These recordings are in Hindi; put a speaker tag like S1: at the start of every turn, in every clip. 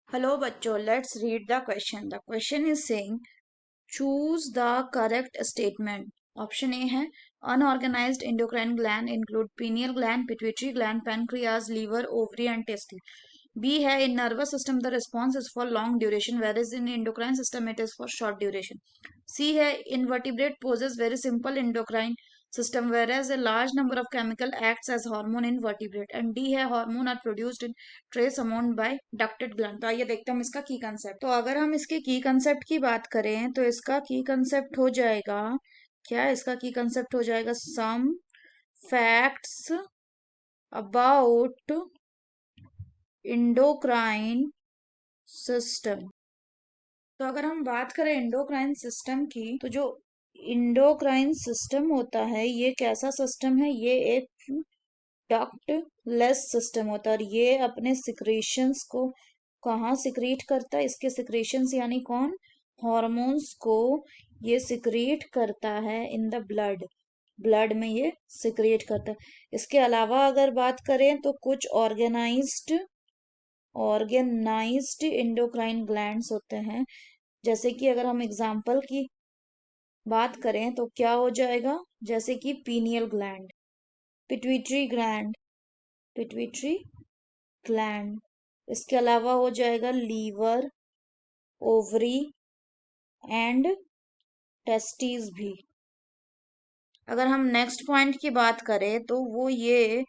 S1: Hello bachcho, let's read the question. The question is saying choose the correct statement. Option A है unorganized endocrine gland include pineal gland, pituitary gland, pancreas, liver, ovary and testes. B है in nervous system the response is for long duration whereas in endocrine system it is for short duration. C है invertebrate possess very simple endocrine system whereas a large number of chemical acts as hormone in vertebrate. And D है hormone are produced in trace amount by ducted gland. तो आइए देखते हैं हम इसका की कंसेप्ट. तो अगर हम इसके की कंसेप्ट की बात करें तो इसका की कंसेप्ट हो जाएगा क्या. इसका की कंसेप्ट हो जाएगा some facts about endocrine system. तो अगर हम बात करें इंडोक्राइन सिस्टम की तो जो इंडोक्राइन सिस्टम होता है ये कैसा सिस्टम है. ये एक डक्टलेस सिस्टम होता है और ये अपने सिक्रेशंस को कहाँ सिक्रीट करता है. इसके सिक्रेशंस यानी कौन, हॉर्मोन्स को ये सिक्रीट करता है इन द ब्लड में ये सिक्रेट करता है. इसके अलावा अगर बात करें तो कुछ ऑर्गेनाइज्ड इंडोक्राइन ग्लैंड्स होते हैं. जैसे कि अगर हम एग्जाम्पल की बात करें तो क्या हो जाएगा, जैसे कि पीनियल ग्लैंड, पिट्यूटरी ग्लैंड. इसके अलावा हो जाएगा लीवर, ओवरी एंड टेस्टिस भी. अगर हम नेक्स्ट पॉइंट की बात करें तो वो ये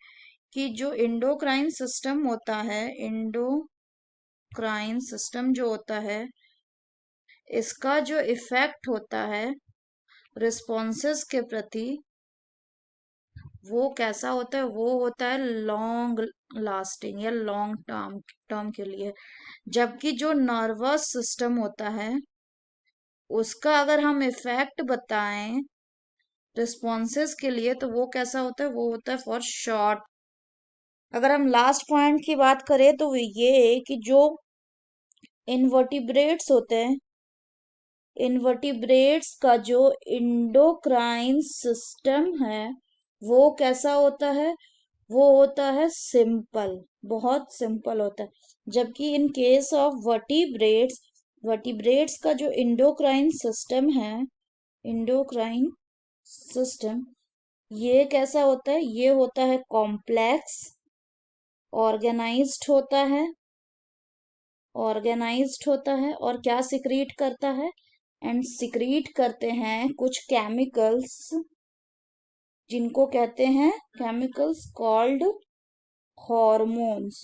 S1: कि जो इंडोक्राइन सिस्टम होता है, इंडोक्राइन सिस्टम जो होता है इसका जो इफेक्ट होता है रिस्पॉन्सेस के प्रति वो कैसा होता है, वो होता है लॉन्ग लास्टिंग या लॉन्ग टर्म के लिए. जबकि जो नर्वस सिस्टम होता है उसका अगर हम इफेक्ट बताएं रिस्पॉन्सेस के लिए तो वो कैसा होता है, वो होता है फॉर शॉर्ट. अगर हम लास्ट पॉइंट की बात करें तो ये कि जो इनवर्टिब्रेट्स होते हैं, इनवर्टिब्रेट्स का जो इंडोक्राइन सिस्टम है वो कैसा होता है, वो होता है सिंपल, बहुत सिंपल होता है. जबकि इन केस ऑफ वर्टिब्रेट्स का जो इंडोक्राइन सिस्टम है, इंडोक्राइन सिस्टम ये कैसा होता है, ये होता है कॉम्प्लेक्स, ऑर्गेनाइज्ड होता है और क्या सिक्रीट करता है, एंड सिक्रीट करते हैं कुछ केमिकल्स जिनको कहते हैं केमिकल्स कॉल्ड हॉर्मोन्स.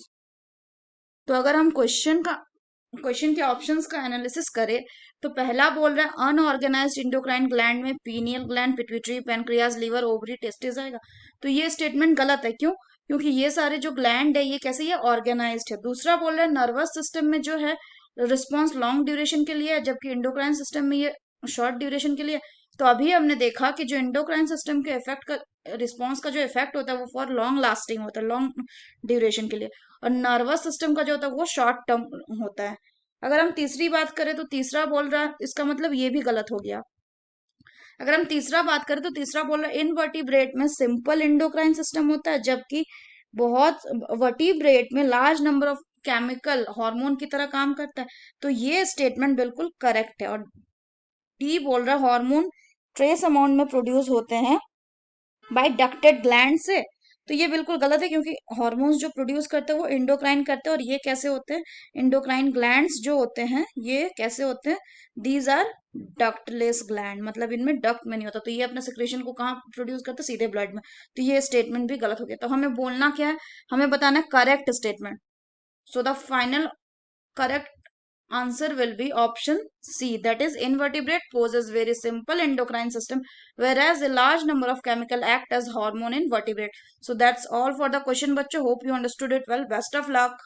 S1: तो अगर हम क्वेश्चन के ऑप्शंस का एनालिसिस करें तो पहला बोल रहा है अनऑर्गेनाइज्ड इंडोक्राइन ग्लैंड में pineal gland, pituitary, pancreas, liver, ovary, testis आएगा. तो ये स्टेटमेंट गलत है. क्यों, क्योंकि ये सारे जो ग्लैंड है ये कैसे, ये ऑर्गेनाइज्ड है. दूसरा बोल रहा है नर्वस सिस्टम में जो है रिस्पॉन्स लॉन्ग ड्यूरेशन के लिए है जबकि इंडोक्राइन सिस्टम में ये शॉर्ट ड्यूरेशन के लिए. तो अभी हमने देखा कि जो इंडोक्राइन सिस्टम के इफेक्ट का रिस्पॉन्स का जो इफेक्ट होता है वो फॉर लॉन्ग लास्टिंग होता है, लॉन्ग ड्यूरेशन के लिए. और नर्वस सिस्टम का जो होता है वो शॉर्ट टर्म होता है. अगर हम तीसरी बात करें तो तीसरा बोल रहा है, इसका मतलब ये भी गलत हो गया. अगर हम तीसरा बात करें तो तीसरा बोल रहा है इनवर्टिब्रेट में सिंपल इंडोक्राइन सिस्टम होता है जबकि बहुत वर्टिब्रेट में large number of chemical hormone की तरह काम करता है. तो ये स्टेटमेंट बिल्कुल करेक्ट है. और डी बोल रहा है हार्मोन ट्रेस अमाउंट में प्रोड्यूस होते हैं बाय डक्टेड ग्लैंड से. तो ये बिल्कुल गलत है क्योंकि हार्मोन्स जो प्रोड्यूस करते हैं वो इंडोक्राइन करते हैं और ये कैसे होते हैं, इंडोक्राइन ग्लैंड्स जो होते हैं ये कैसे होते हैं, दीज आर डक्टलेस ग्लैंड, मतलब इनमें डक्ट में नहीं होता. तो ये अपने सिक्रेशन को कहाँ प्रोड्यूस करते हैं, सीधे ब्लड में. तो ये स्टेटमेंट भी गलत हो गया. तो हमें बोलना क्या है, हमें बताना है correct statement. So the final correct answer will be option C, that is invertebrate possess very simple endocrine system whereas a large number of chemical act as hormone in vertebrate. So that's all for the question bachcho, hope you understood it well. Best of luck.